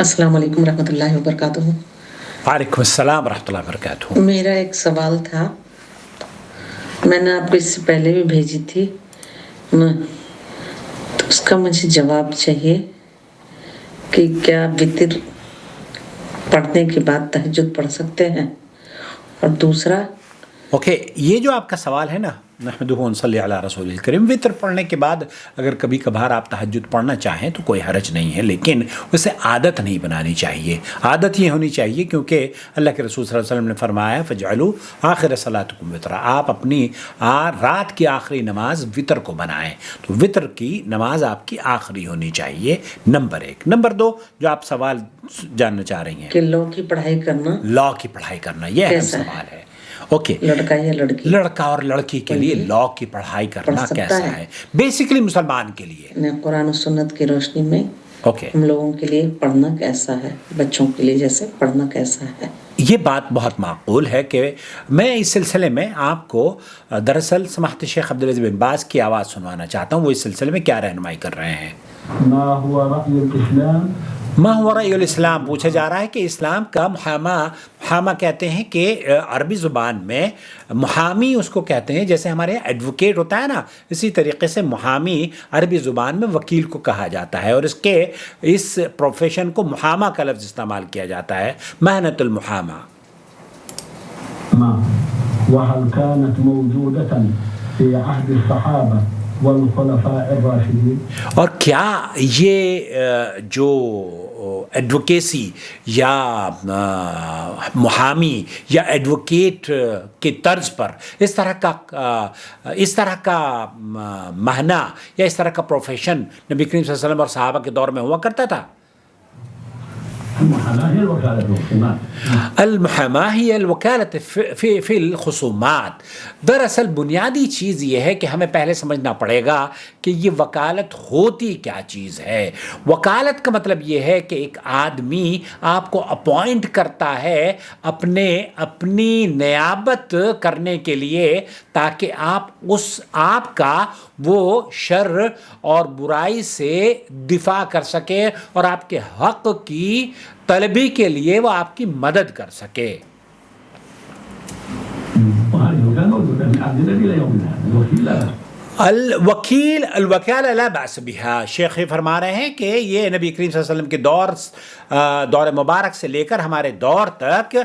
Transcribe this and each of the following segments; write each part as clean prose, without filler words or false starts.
السلام علیکم ورحمۃ اللہ وبرکاتہ۔ وعلیکم السلام ورحمۃ اللہ وبرکاتہ۔ میرا ایک سوال تھا، میں نے آپ کو اس سے پہلے بھی بھیجی تھی تو اس کا مجھے جواب چاہیے کہ کیا وتر پڑھنے کے بعد تہجد پڑھ سکتے ہیں؟ اور دوسرا یہ جو آپ کا سوال ہے نا، نحمدہ و نصلی علی رسول الکریم، وطر پڑھنے کے بعد اگر کبھی کبھار آپ تہجد پڑھنا چاہیں تو کوئی حرج نہیں ہے، لیکن اسے عادت نہیں بنانی چاہیے۔ عادت یہ ہونی چاہیے کیونکہ اللہ کے رسول صلی اللہ علیہ وسلم نے فرمایا ہے فَجْعَلُوا آخِرَ صَلَاتُكُمْ وِطْرًا، آپ اپنی رات کی آخری نماز وطر کو بنائیں۔ تو وطر کی نماز آپ کی آخری ہونی چاہیے، نمبر 1۔ نمبر 2 جو آپ سوال جاننا چاہ رہی ہیں کہ لاء کی پڑھائی کرنا، لاء کی پڑھائی کرنا، یہ اہم سوال ہے۔ لڑکا یا لڑکی، لڑکا اور لڑکی کے لیے لاء کی پڑھائی کرنا کیسا ہے؟ بیسیکلی مسلمان کے لیے قرآن و سنت کی روشنی میں ہم لوگوں کے لیے پڑھنا کیسا ہے، بچوں کے لیے جیسے پڑھنا کیسا ہے؟ یہ بات بہت معقول ہے کہ میں اس سلسلے میں آپ کو دراصل سماحت شیخ عبدالعزیز بن باز کی آواز سنوانا چاہتا ہوں، وہ اس سلسلے میں کیا رہنمائی کر رہے ہیں۔ ما هو رأی الاسلام پوچھا جا رہا ہے کہ اسلام کا محامہ کہتے ہیں کہ عربی زبان میں محامی اس کو کہتے ہیں، جیسے ہمارے یہاں ایڈوکیٹ ہوتا ہے نا، اسی طریقے سے محامی عربی زبان میں وکیل کو کہا جاتا ہے، اور اس پروفیشن کو محامہ کا لفظ استعمال کیا جاتا ہے، محنت المحامہ۔ وهل كانت موجودة في عهد الصحابة والخلفاء الراشدين؟ اور کیا یہ جو ایڈوکیسی یا محامی یا ایڈوکیٹ کے طرز پر اس طرح کا مہنہ یا اس طرح کا پروفیشن نبی کریم صلی اللہ علیہ وسلم اور صحابہ کے دور میں ہوا کرتا تھا؟ المحامہ ہی الوکالت فی الخصومات۔ دراصل بنیادی چیز یہ ہے کہ ہمیں پہلے سمجھنا پڑے گا کہ یہ وکالت ہوتی کیا چیز ہے۔ وکالت کا مطلب یہ ہے کہ ایک آدمی آپ کو اپوائنٹ کرتا ہے اپنی نیابت کرنے کے لیے، تاکہ آپ کا وہ شر اور برائی سے دفاع کر سکے اور آپ کے حق کی طلبی کے لیے وہ آپ کی مدد کر سکے۔ الوکیل الوکالہ لا بأس بها، شیخ فرما رہے ہیں کہ یہ نبی کریم صلی اللہ علیہ وسلم کے دور مبارک سے لے کر ہمارے دور تک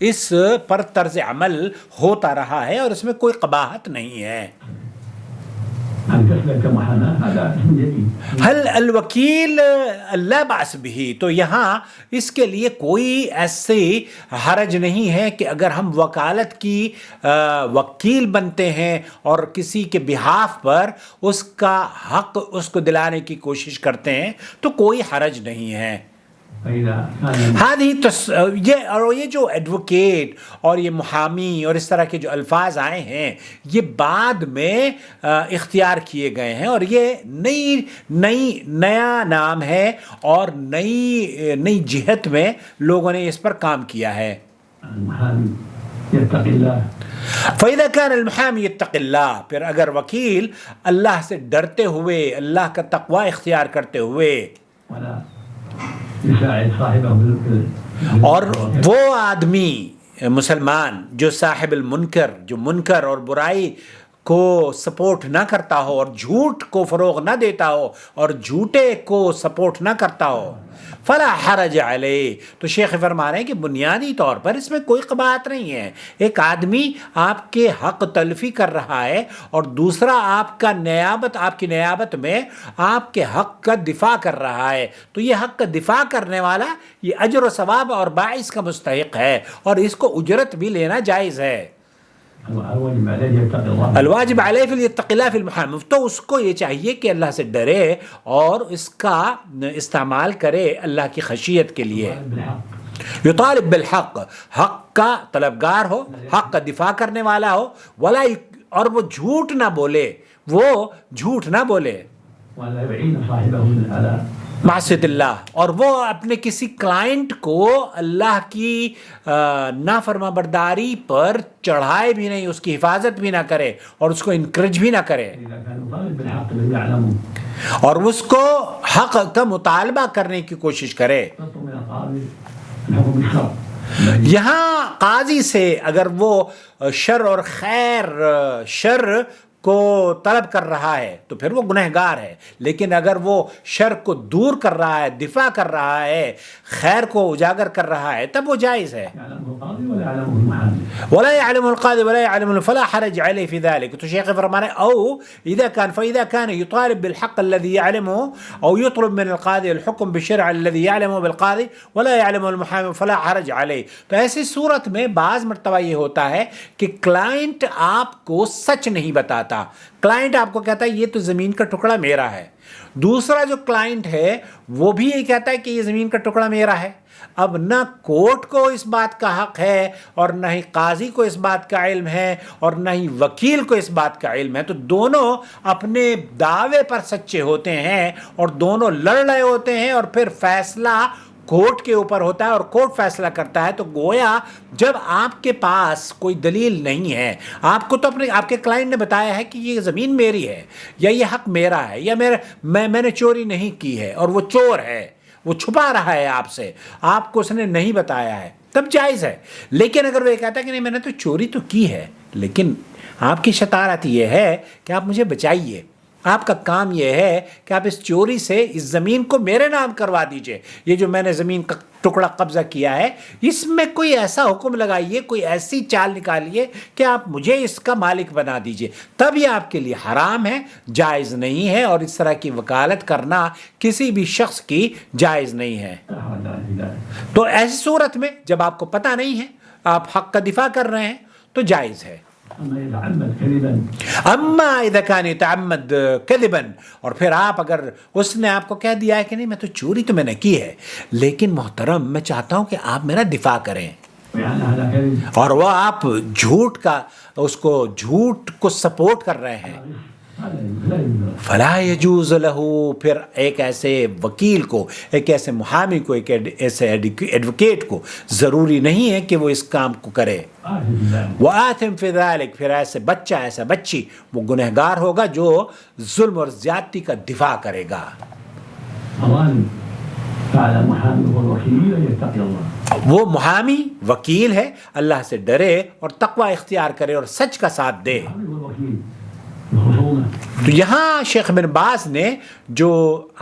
اس پر طرز عمل ہوتا رہا ہے، اور اس میں کوئی قباحت نہیں ہے۔ حل الوکیل لا بأس به، تو یہاں اس کے لیے کوئی ایسی حرج نہیں ہے کہ اگر ہم وکالت کی وکیل بنتے ہیں اور کسی کے بہاف پر اس کا حق اس کو دلانے کی کوشش کرتے ہیں تو کوئی حرج نہیں ہے۔ یہ جو ایڈوکیٹ اور یہ محامی اور اس طرح کے جو الفاظ آئے ہیں یہ بعد میں اختیار کیے گئے ہیں، اور یہ نیا نام ہے اور نئی جہت میں لوگوں نے اس پر کام کیا ہے۔ فَإِذَا كَانَ الْمُحَامِي يَتَّقِ اللَّهَ، پھر اگر وکیل اللہ سے ڈرتے ہوئے، اللہ کا تقوی اختیار کرتے ہوئے، اور وہ آدمی مسلمان جو صاحب المنکر، جو منکر اور برائی کو سپورٹ نہ کرتا ہو اور جھوٹ کو فروغ نہ دیتا ہو اور جھوٹے کو سپورٹ نہ کرتا ہو، فلا حرج علیہ، تو شیخ فرما رہے ہیں کہ بنیادی طور پر اس میں کوئی قباحت نہیں ہے۔ ایک آدمی آپ کے حق تلفی کر رہا ہے اور دوسرا آپ کی نیابت میں آپ کے حق کا دفاع کر رہا ہے، تو یہ حق کا دفاع کرنے والا یہ اجر و ثواب اور باعث کا مستحق ہے، اور اس کو اجرت بھی لینا جائز ہے۔ الواجب علیہ فلیتق اللہ فی المحام، تو اس کو یہ چاہیے کہ اللہ سے ڈرے اور اس کا استعمال کرے اللہ کی خشیت کے لیے۔ یطالب بالحق، حق کا طلبگار ہو، حق کا دفاع کرنے والا ہو، اور وہ جھوٹ نہ بولے، معصیت اللہ، اور وہ اپنے کسی کلائنٹ کو اللہ کی نافرما برداری پر چڑھائے بھی نہیں، اس کی حفاظت بھی نہ کرے اور اس کو انکریج بھی نہ کرے، إذا كان يطالب بالحق الذي يعلمه اور اس کو حق کا مطالبہ کرنے کی کوشش کرے. تطلب من القاضي الحكم بالشرع. یہاں قاضی سے اگر وہ شر اور خیر شر کو طلب کر رہا ہے تو پھر وہ گنہگار ہے، لیکن اگر وہ شر کو دور کر رہا ہے، دفاع کر رہا ہے، خیر کو اجاگر کر رہا ہے، تب وہ جائز ہے. يعلمه القاضي ولا يعلمه المحامي. ولا يعلم القاضي ولا يعلم فلا حرج عليه في ذلك. تو شیخ فرمانے او فإذا كان يطالب بالحق الذي يعلمه او يطلب من القاضي الحكم بالشرع الذي يعلمه بالقاضي ولا يعلم المحامي فلا حرج عليه. تو ایسی صورت میں بعض مرتبہ یہ ہوتا ہے کہ کلائنٹ آپ کو سچ نہیں بتاتا. کلائنٹ آپ کو کہتا ہے یہ تو زمین کا ٹکڑا میرا ہے، دوسرا جو کلائنٹ ہے وہ بھی یہ کہتا ہے کہ یہ زمین کا ٹکڑا میرا ہے. اب نہ کورٹ کو اس بات کا حق ہے اور نہ ہی قاضی کو اس بات کا علم ہے اور نہ ہی وکیل کو اس بات کا علم ہے، تو دونوں اپنے دعوے پر سچے ہوتے ہیں اور دونوں لڑ رہے ہوتے ہیں، اور پھر فیصلہ کورٹ کے اوپر ہوتا ہے اور کورٹ فیصلہ کرتا ہے. تو گویا جب آپ کے پاس کوئی دلیل نہیں ہے، آپ کو تو آپ کے کلائنٹ نے بتایا ہے کہ یہ زمین میری ہے یا یہ حق میرا ہے یا میں نے چوری نہیں کی ہے، اور وہ چور ہے، وہ چھپا رہا ہے آپ سے، آپ کو اس نے نہیں بتایا ہے، تب جائز ہے. لیکن اگر وہ یہ کہتا ہے کہ نہیں میں نے تو چوری تو کی ہے، لیکن آپ کی شطارت یہ ہے کہ آپ مجھے بچائیے، آپ کا کام یہ ہے کہ آپ اس چوری سے اس زمین کو میرے نام کروا دیجئے، یہ جو میں نے زمین کا ٹکڑا قبضہ کیا ہے اس میں کوئی ایسا حکم لگائیے، کوئی ایسی چال نکالیے کہ آپ مجھے اس کا مالک بنا دیجئے، تب یہ آپ کے لیے حرام ہے، جائز نہیں ہے. اور اس طرح کی وکالت کرنا کسی بھی شخص کی جائز نہیں ہے. تو ایسی صورت میں جب آپ کو پتہ نہیں ہے، آپ حق کا دفاع کر رہے ہیں تو جائز ہے. اما اذا كان يتعمد كذبا، اور پھر آپ اگر اس نے آپ کو کہہ دیا ہے کہ نہیں میں تو چوری تو میں نے کی ہے، لیکن محترم میں چاہتا ہوں کہ آپ میرا دفاع کریں، اور وہ آپ جھوٹ کو سپورٹ کر رہے ہیں، فلا يجوز له، پھر ایک ایسے وکیل کو، ایک ایسے محامی کو، ایک ایسے ایڈوکیٹ کو ضروری نہیں ہے کہ وہ اس کام کو کرے. وآثم فی ذلک، پھر ایسے بچہ ایسا بچی وہ گنہگار ہوگا جو ظلم اور زیادتی کا دفاع کرے گا. وہ محامی وکیل ہے، اللہ سے ڈرے اور تقوی اختیار کرے اور سچ کا ساتھ دے. تو یہاں شیخ بن باز نے جو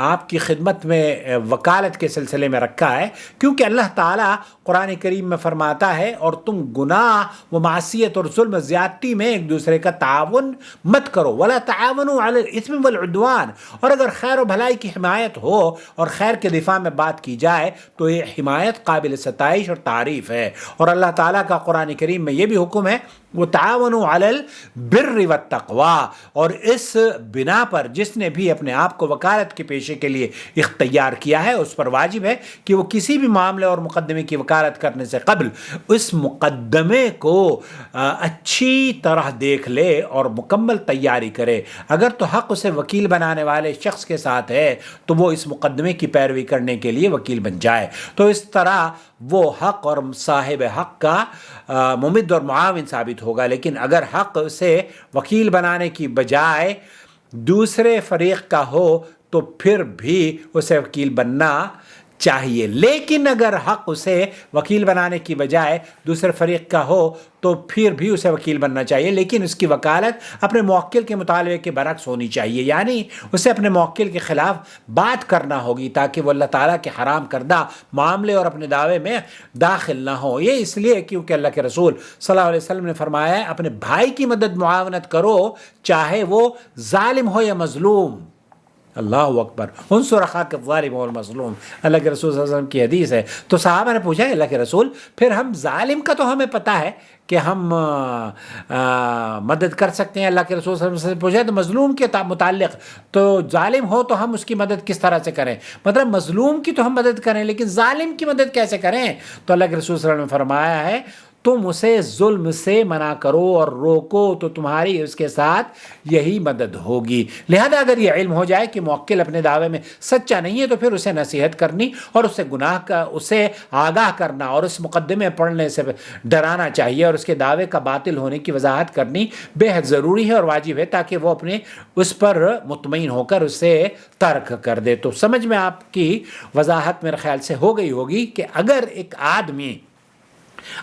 آپ کی خدمت میں وکالت کے سلسلے میں رکھا ہے، کیونکہ اللہ تعالیٰ قرآن کریم میں فرماتا ہے اور تم گناہ و معصیت اور ظلم و زیادتی میں ایک دوسرے کا تعاون مت کرو، ولا تعاونوا علی الاثم والعدوان. اور اگر خیر و بھلائی کی حمایت ہو اور خیر کے دفاع میں بات کی جائے تو یہ حمایت قابل ستائش اور تعریف ہے. اور اللہ تعالیٰ کا قرآن کریم میں یہ بھی حکم ہے وتعاونوا علی البر والتقوی، اور اس بنا پر جس نے بھی اپنے آپ کو وکالت کے پیشے کے لیے اختیار کیا ہے اس پر واجب ہے کہ وہ کسی بھی معاملے اور مقدمے کی وکالت کرنے سے قبل اس مقدمے کو اچھی طرح دیکھ لے اور مکمل تیاری کرے. اگر تو حق اسے وکیل بنانے والے شخص کے ساتھ ہے تو وہ اس مقدمے کی پیروی کرنے کے لیے وکیل بن جائے، تو اس طرح وہ حق اور صاحب حق کا ممد اور معاون ثابت ہوگا. لیکن اگر حق اسے وکیل بنانے کی بجائے دوسرے فریق کا ہو تو پھر بھی اسے وکیل بننا چاہیے. لیکن اگر حق اسے وکیل بنانے کی بجائے دوسرے فریق کا ہو تو پھر بھی اسے وکیل بننا چاہیے، لیکن اس کی وکالت اپنے موکل کے مطالبے کے برعکس ہونی چاہیے، یعنی اسے اپنے موکل کے خلاف بات کرنا ہوگی تاکہ وہ اللہ تعالیٰ کے حرام کردہ معاملے اور اپنے دعوے میں داخل نہ ہو. یہ اس لیے کیونکہ اللہ کے رسول صلی اللہ علیہ وسلم نے فرمایا ہے اپنے بھائی کی مدد معاونت کرو چاہے وہ ظالم ہو یا مظلوم. اللہ اکبر، انصر اخاک الظالم والمظلوم، اللہ کے رسول صلی اللہ علیہ وسلم کی حدیث ہے. تو صحابہ نے پوچھا اللہ کے رسول پھر ہم ظالم کا تو ہمیں پتہ ہے کہ ہم مدد کر سکتے ہیں، اللہ کے رسول صلی اللہ علیہ وسلم سے پوچھا تو مظلوم کے متعلق تو ظالم ہو تو ہم اس کی مدد کس طرح سے کریں، مطلب مظلوم کی تو ہم مدد کریں لیکن ظالم کی مدد کیسے کریں؟ تو اللہ کے رسول صلی اللہ علیہ وسلم نے فرمایا ہے تم اسے ظلم سے منع کرو اور روکو تو تمہاری اس کے ساتھ یہی مدد ہوگی. لہذا اگر یہ علم ہو جائے کہ موکل اپنے دعوے میں سچا نہیں ہے تو پھر اسے نصیحت کرنی اور اسے آگاہ کرنا اور اس مقدمے پڑھنے سے ڈرانا چاہیے اور اس کے دعوے کا باطل ہونے کی وضاحت کرنی بے حد ضروری ہے اور واجب ہے تاکہ وہ اپنے اس پر مطمئن ہو کر اسے ترک کر دے. تو سمجھ میں آپ کی وضاحت میرے خیال سے ہو گئی ہوگی کہ اگر ایک آدمی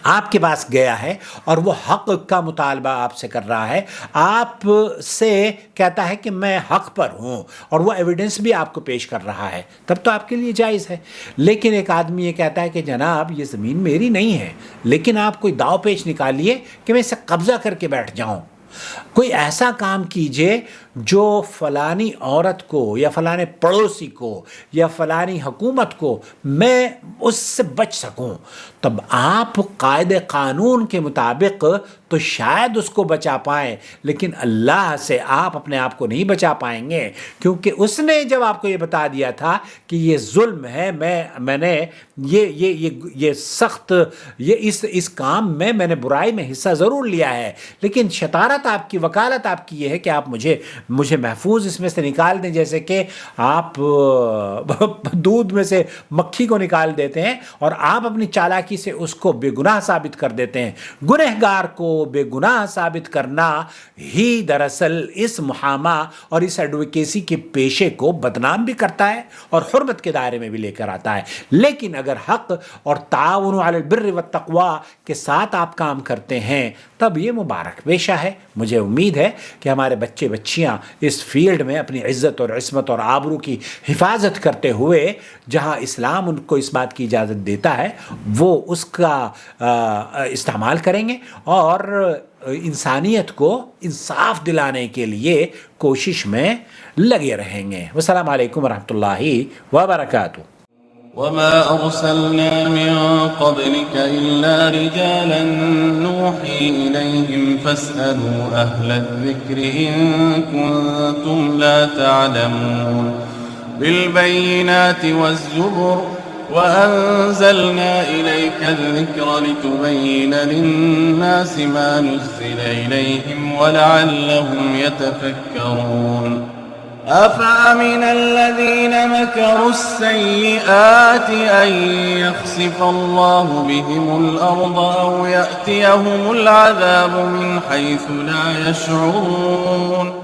آپ کے پاس گیا ہے اور وہ حق کا مطالبہ آپ سے کر رہا ہے، آپ سے کہتا ہے کہ میں حق پر ہوں اور وہ ایویڈنس بھی آپ کو پیش کر رہا ہے، تب تو آپ کے لیے جائز ہے. لیکن ایک آدمی یہ کہتا ہے کہ جناب یہ زمین میری نہیں ہے، لیکن آپ کوئی داؤ پیچ نکالیے کہ میں اسے قبضہ کر کے بیٹھ جاؤں، کوئی ایسا کام کیجئے جو فلانی عورت کو یا فلانے پڑوسی کو یا فلانی حکومت کو میں اس سے بچ سکوں، تب آپ قاعدے قانون کے مطابق تو شاید اس کو بچا پائیں، لیکن اللہ سے آپ اپنے آپ کو نہیں بچا پائیں گے، کیونکہ اس نے جب آپ کو یہ بتا دیا تھا کہ یہ ظلم ہے، میں نے یہ سخت اس کام میں نے برائی میں حصہ ضرور لیا ہے، لیکن شطارت آپ کی، وکالت آپ کی یہ ہے کہ آپ مجھے محفوظ اس میں سے نکال دیں، جیسے کہ آپ دودھ میں سے مکھی کو نکال دیتے ہیں اور آپ اپنی چالاکی سے اس کو بے گناہ ثابت کر دیتے ہیں. گنہگار کو بے گناہ ثابت کرنا ہی دراصل اس محامہ اور اس ایڈوکیسی کے پیشے کو بدنام بھی کرتا ہے اور حرمت کے دائرے میں بھی لے کر آتا ہے. لیکن اگر حق اور تعاون علی البر والتقوی کے ساتھ آپ کام کرتے ہیں تب یہ مبارک پیشہ ہے. مجھے امید ہے کہ ہمارے بچے بچیاں اس فیلڈ میں اپنی عزت اور عصمت اور آبرو کی حفاظت کرتے ہوئے جہاں اسلام ان کو اس بات کی اجازت دیتا ہے وہ اس کا استعمال کریں گے اور انسانیت کو انصاف دلانے کے لیے کوشش میں لگے رہیں گے. والسلام علیکم ورحمۃ اللہ وبرکاتہ. وما أرسلنا من قبلك إلا رجالا نوحي إليهم فاسألوا أهل الذكر إن كنتم لا تعلمون. بالبينات والزبر وأنزلنا إليك الذكر لتبين للناس ما نزل إليهم ولعلهم يتفكرون. أفأمن الذين مكروا السيئات أن يخسف الله بهم الأرض أو يأتيهم العذاب من حيث لا يشعرون.